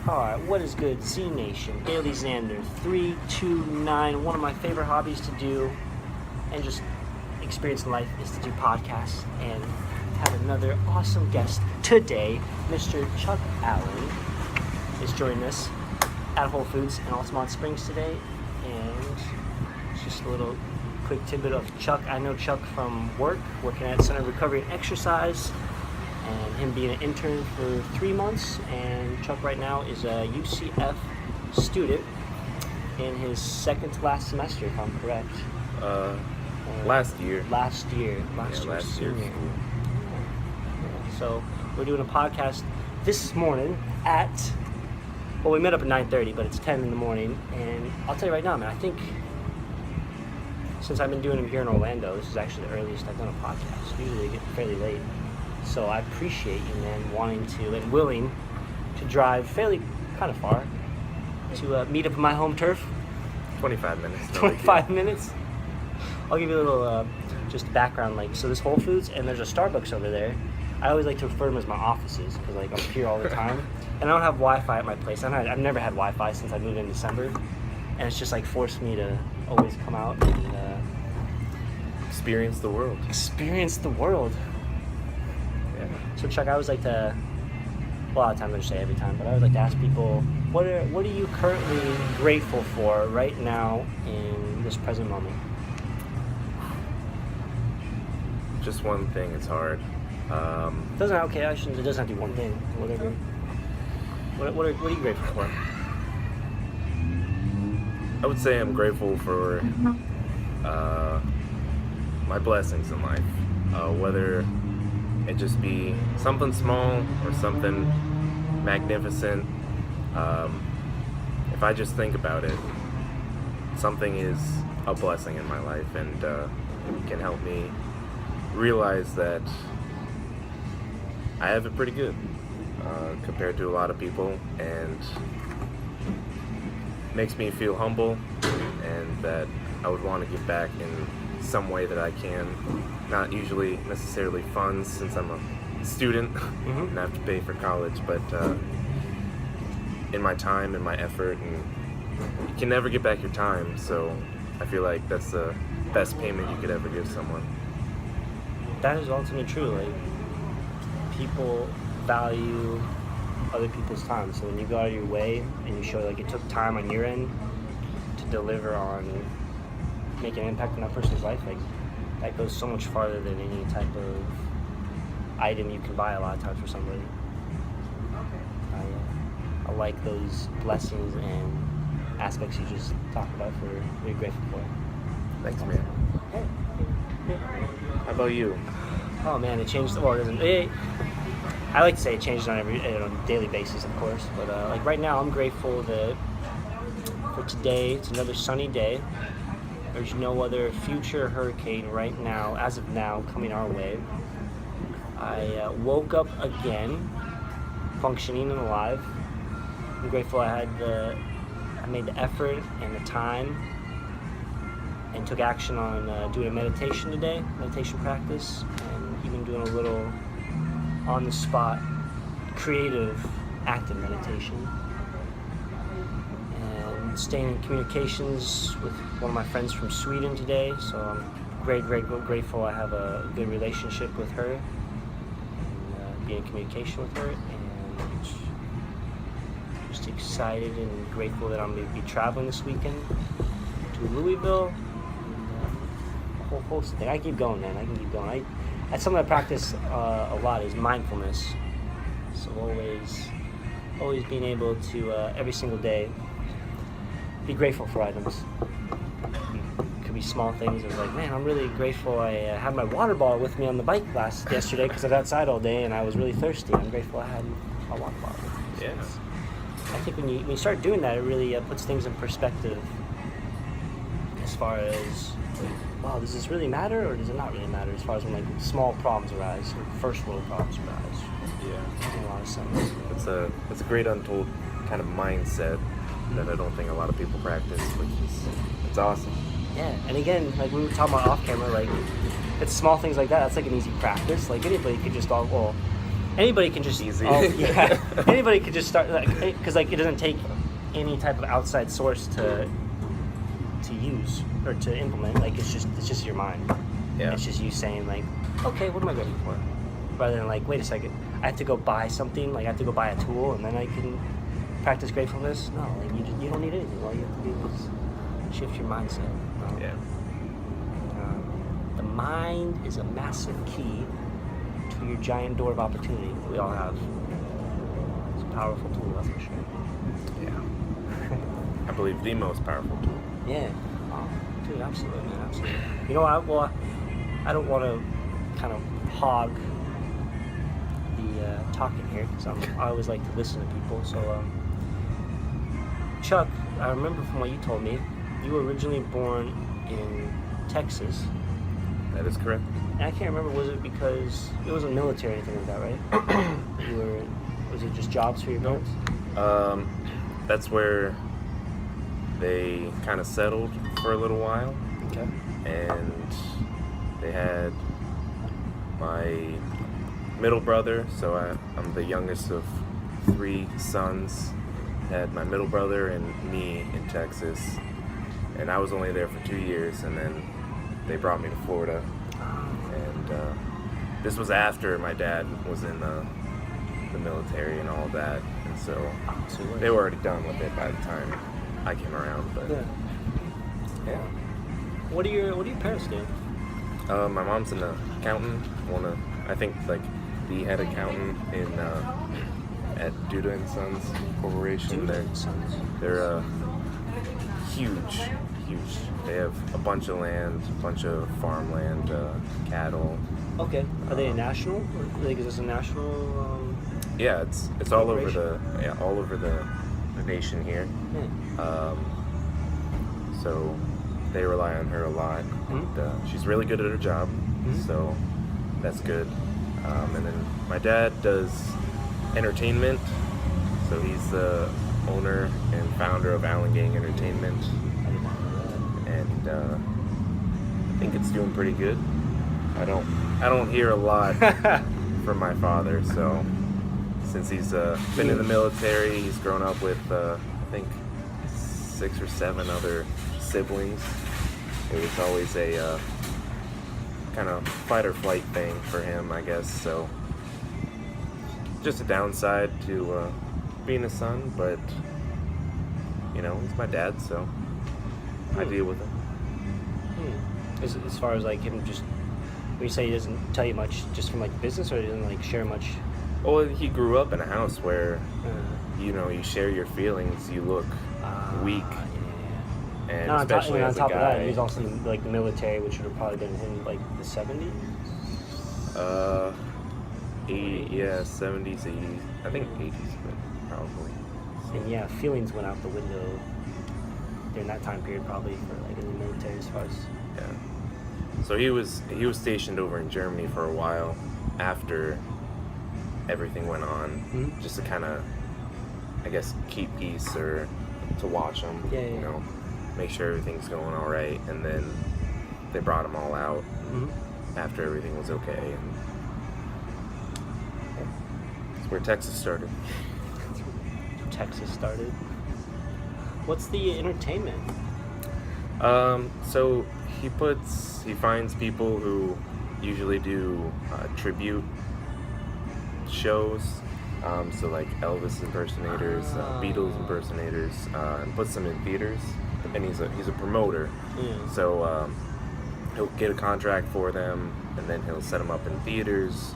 Carr. What is good, Z Nation? DailyXander 329. One of my favorite hobbies to do and just experience in life is to do podcasts, and have another awesome guest today. Mr. Chuck Allen is joining us at Whole Foods in Altamont Springs today, and it's just a little quick tidbit of Chuck. I know Chuck from working at Center of Recovery and Exercise, and him being an intern for 3 months. And Chuck right now is a UCF student in his second to last semester, if I'm correct. Last year. Last year. Senior. So we're doing a podcast this morning at, well, we met up at 9:30, but it's 10 in the morning. And I'll tell you right now, man, I think since I've been doing them here in Orlando, this is actually the earliest I've done a podcast. Usually they get fairly late. So I appreciate you, man, wanting to and willing to drive fairly kind of far to meet up in my home turf. 25 minutes. 25 minutes? I'll give you a little just background. Like, so this Whole Foods, and there's a Starbucks over there. I always like to refer to them as my offices because, like, I'm here all the time. And I don't have Wi-Fi at my place. I've never had Wi-Fi since I moved in December. And it's just, like, forced me to always come out and experience the world. Yeah. So, Chuck, I always like to, well, a lot of times I just say every time, but I always like to ask people, what are you currently grateful for right now in this present moment? Just one thing. It's hard. It doesn't have to be one thing. Whatever. What are you grateful for? I would say I'm grateful for my blessings in life. Whether it just be something small or something magnificent. If I just think about it, something is a blessing in my life, and can help me realize that I have it pretty good compared to a lot of people, and makes me feel humble, and that I would want to give back in some way that I can. Not usually necessarily funds, since I'm a student and I have to pay for college, but in my time and my effort, and you can never get back your time, so I feel like that's the best payment you could ever give someone. That is ultimately true. Like, people value other people's time. So when you go out of your way and you show like it took time on your end to deliver on making an impact on that person's life, like that goes so much farther than any type of item you can buy a lot of times for somebody. I like those blessings and aspects you just talked about for what you're grateful for. Thanks, man. How about you? Oh man, it changed. Well, it doesn't. I like to say it changes on a daily basis, of course. But like right now, I'm grateful that for today, it's another sunny day. There's no other future hurricane right now, as of now, coming our way. I woke up again, functioning and alive. I'm grateful I made the effort and the time, and took action on doing a meditation today, meditation practice, and even doing a little on-the-spot, creative, active meditation. And staying in communications with one of my friends from Sweden today, so I'm grateful I have a good relationship with her, and be in communication with her, and just excited and grateful that I'm going to be traveling this weekend to Louisville. Whole host of things. I keep going, man. I can keep going. That's something I practice a lot, is mindfulness. So always being able to every single day be grateful for items. It could be small things. It's like, man, I'm really grateful I had my water bottle with me on the bike yesterday because I was outside all day and I was really thirsty. I'm grateful I had my water bottle. So Yeah. I think when you start doing that, it really puts things in perspective as far as, wow, does this really matter or does it not really matter, as far as when like small problems arise or first world problems arise. Yeah. Makes a lot of sense. It's a great untold kind of mindset that I don't think a lot of people practice, which is, it's awesome. Yeah, and again, like we were talking about off camera, like it's small things like that. That's like an easy practice. Like anybody could just anybody can just Easy. anybody could just start, because like it doesn't take any type of outside source to use or to implement. Like it's just your mind. Yeah. It's just you saying like, okay, what am I ready for? Rather than like, wait a second, I have to go buy something. Like I have to go buy a tool and then I can practice gratefulness. No, like you don't need anything. All you have to do is shift your mindset. Yeah. The mind is a massive key to your giant door of opportunity that we all have. It's a powerful tool, that's for sure. Yeah. I believe the most powerful tool. Yeah. Oh, dude, absolutely, man, absolutely. You know what? Well, I don't want to kind of hog the talking here because I always like to listen to people. So, Chuck, I remember from what you told me, you were originally born in Texas. That is correct. And I can't remember, was it because it wasn't military or anything like that, right? Was it just jobs for your parents? That's where they kind of settled for a little while. Okay. And they had my middle brother, so I'm the youngest of 3 sons. Had my middle brother and me in Texas, and I was only there for 2 years, and then they brought me to Florida. And this was after my dad was in the military and all of that, and so they were already done with it by the time I came around. But yeah. What do your parents do? My mom's an accountant. I think like the head accountant in at Duda and Sons Corporation. They're huge. They have a bunch of land, a bunch of farmland, cattle. Okay. Are they a national? Like, is this a national? Yeah, it's all over the nation here. Yeah. So they rely on her a lot. Mm-hmm. And, she's really good at her job, so that's good. And then my dad does entertainment, so he's the owner and founder of Allen Gang Entertainment, and I think it's doing pretty good. I don't hear a lot from my father, so since he's been in the military, he's grown up with I think 6 or 7 other siblings. It was always a kind of fight or flight thing for him, I guess. So just a downside to being a son, but you know, he's my dad, so I deal with him. As far as like him, just when you say he doesn't tell you much, just from like business, or he doesn't like share much? Well, he grew up in a house where you know, you share your feelings, you look weak. And no, especially on as top a of guy, that, he's also in like the military, which would have probably been in like the 70s. 70s, 80s. I think 80s, but probably. And yeah, feelings went out the window during that time period, probably for like in the military as far as. Yeah. So he was stationed over in Germany for a while after everything went on, just to kind of, I guess, keep peace or to watch him. You know, make sure everything's going all right, and then they brought them all out after everything was okay, and that's where Texas started. Texas started. What's the entertainment? So he finds people who usually do tribute shows. So like Elvis impersonators, Beatles impersonators, and puts them in theaters. And he's a promoter, so he'll get a contract for them, and then he'll set them up in theaters,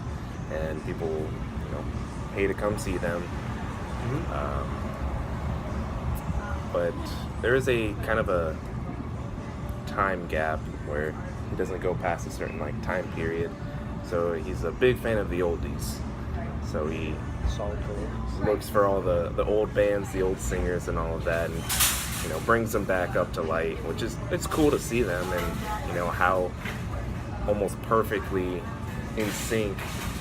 and people, you know, pay to come see them. But there is a kind of a time gap where he doesn't go past a certain like time period. So he's a big fan of the oldies. So he looks for all the old bands, the old singers, and all of that, and you know, brings them back up to light, which is, it's cool to see them, and you know how almost perfectly in sync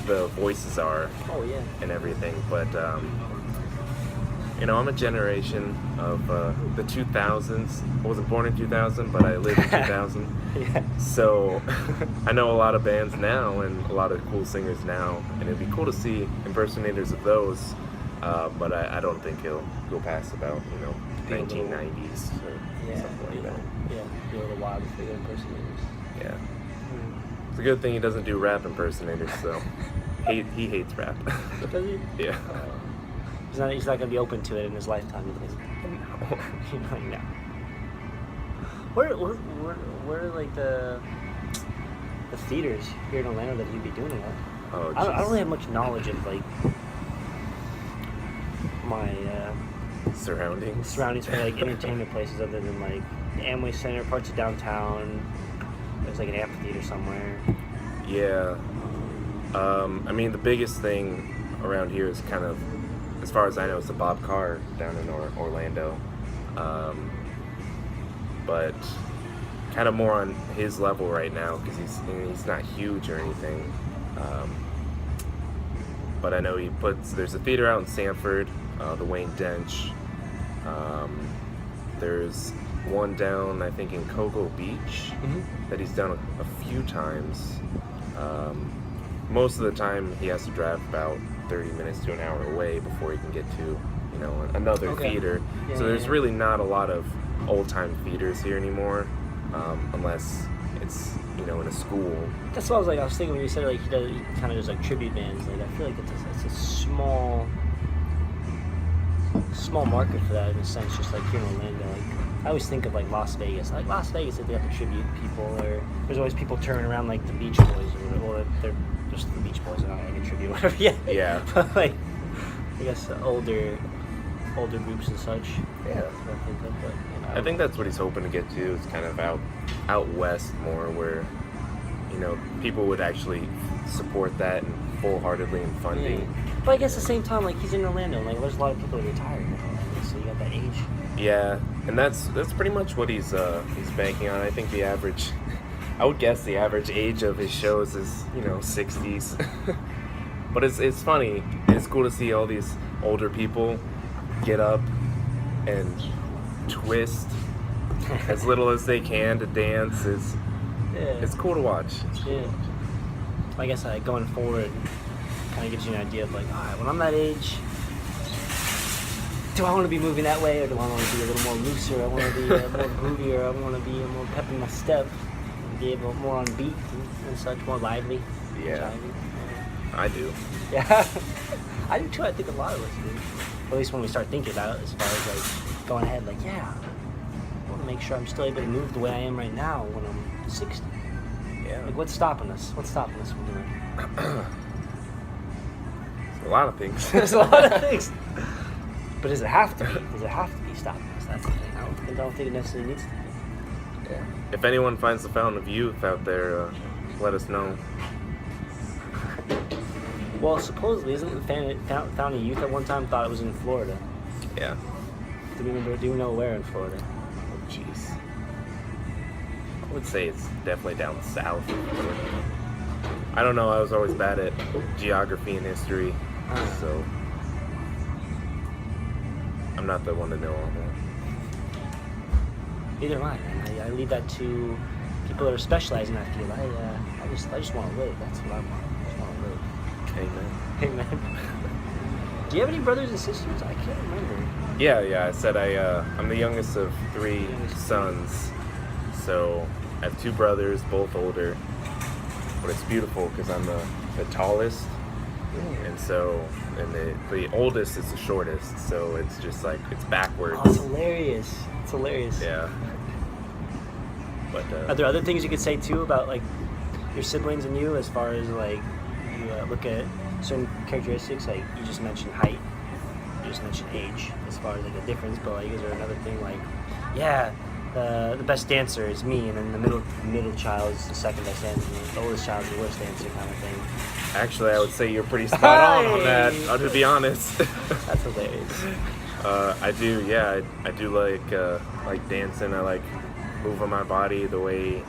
the voices are. And everything. But I'm a generation of the 2000s. I wasn't born in 2000, but I lived in 2000. Yeah. So I know a lot of bands now and a lot of cool singers now, and it'd be cool to see impersonators of those. But I don't think he'll go past about 1990s or something like that. Yeah, be a little wild for the impersonators. Yeah. It's a good thing he doesn't do rap impersonators, so he hates rap. Does he? Yeah. He's not gonna be open to it in his lifetime, you think? No. Where are like the theaters here in Orlando that he'd be doing it at? Oh, I don't really have much knowledge of like my surroundings for like entertainment places other than like the Amway Center, parts of downtown. There's like an amphitheater somewhere. Yeah. I mean, the biggest thing around here is kind of, as far as I know, it's the Bob Carr down in Orlando. But kind of more on his level right now because he's not huge or anything. But I know there's a theater out in Sanford, the Wayne Dench. There's one down, I think, in Cocoa Beach that he's done a few times. Most of the time he has to drive about 30 minutes to an hour away before he can get to, another theater. Yeah, so there's really not a lot of old-time theaters here anymore, unless it's, in a school. That's what I was thinking when you said like he kind of does like tribute bands. Like I feel like it's a small market for that in a sense. Just like here in Orlando, like I always think of like Las Vegas. Like Las Vegas, if they have to tribute people, or there's always people turning around like the Beach Boys, or they're just the Beach Boys, not like a tribute or whatever. Yeah. But like I guess older groups and such. Yeah. That's what I think of. But I think that's what he's hoping to get to, is kind of out west more, where people would actually support that and full-heartedly in funding. Yeah. But I guess at the same time, like he's in Orlando, like there's a lot of people that are retired in Orlando, so you got that age. Yeah, and that's pretty much what he's banking on. I think I would guess the average age of his shows is 60s. But it's funny. It's cool to see all these older people get up and twist as little as they can to dance. It's cool to watch. I guess going forward kind of gives you an idea of like, all right, when I'm that age, do I want to be moving that way, or do I want to be a little more looser? I want to be more groovier. I want to be more pep in my step, be able more on beat and such, more lively. Yeah, I do. Yeah, I do too. I think a lot of us do. At least when we start thinking about it, as far as like going ahead, like I want to make sure I'm still able to move the way I am right now when I'm 60. Yeah. Like what's stopping us? What's stopping us from doing it? A lot of things. There's a lot of things. But does it have to be? Does it have to be stopping us? That's the thing. I don't think it necessarily needs to be. Yeah. If anyone finds the Fountain of Youth out there, let us know. Well, supposedly, isn't the Fountain of Youth at one time thought it was in Florida? Yeah. Do we know where in Florida? Oh, jeez. I would say it's definitely down south. I don't know. I was always bad at geography and history, so I'm not the one to know all that. Neither am I, man. I leave that to people that are specialized in that field. I just want to live. That's what I want. I just want to live. Amen. Do you have any brothers and sisters? I can't remember. Yeah. I said I'm the youngest of 3 sons, so I have 2 brothers, both older. But it's beautiful because I'm the tallest, and the oldest is the shortest. So it's just like it's backwards. Oh, it's hilarious. Yeah. But are there other things you could say too about like your siblings and you, as far as like you look at certain characteristics? Like you just mentioned height, you just mentioned age, as far as like a difference. But like, is there another thing like, the best dancer is me, and then the middle child is the second best dancer, and the oldest child is the worst dancer, kind of thing? Actually, I would say you're pretty spot on that, to be honest. That's hilarious. I do, yeah. I do like dancing. I like moving my body the way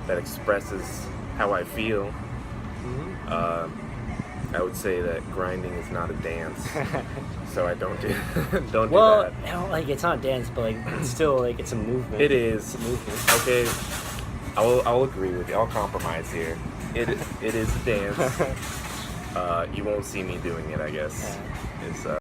that expresses how I feel. Mm-hmm. I would say that grinding is not a dance, so I don't do do Well, that. you know, like it's not a dance, but like it's still like it's a movement. It is. It's a movement. Okay, I'll agree with you. I'll compromise here. It is a dance. You won't see me doing it, I guess. Yeah. Is